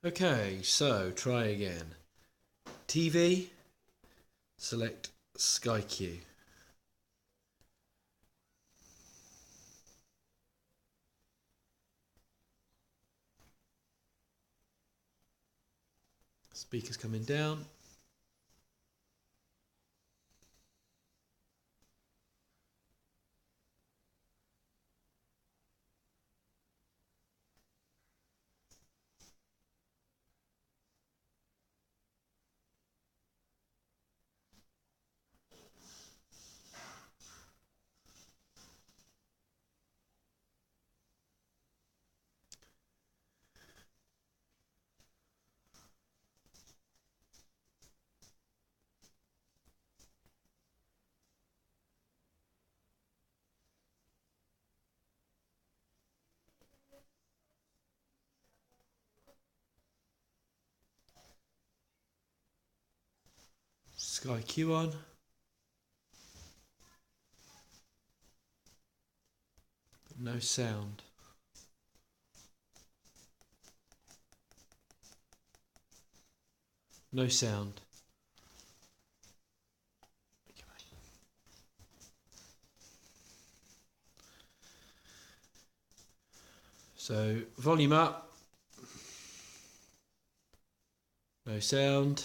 Okay, so try again. TV, select Sky Q. Speakers coming down. Sky Q on. No sound. No sound. So volume up. No sound.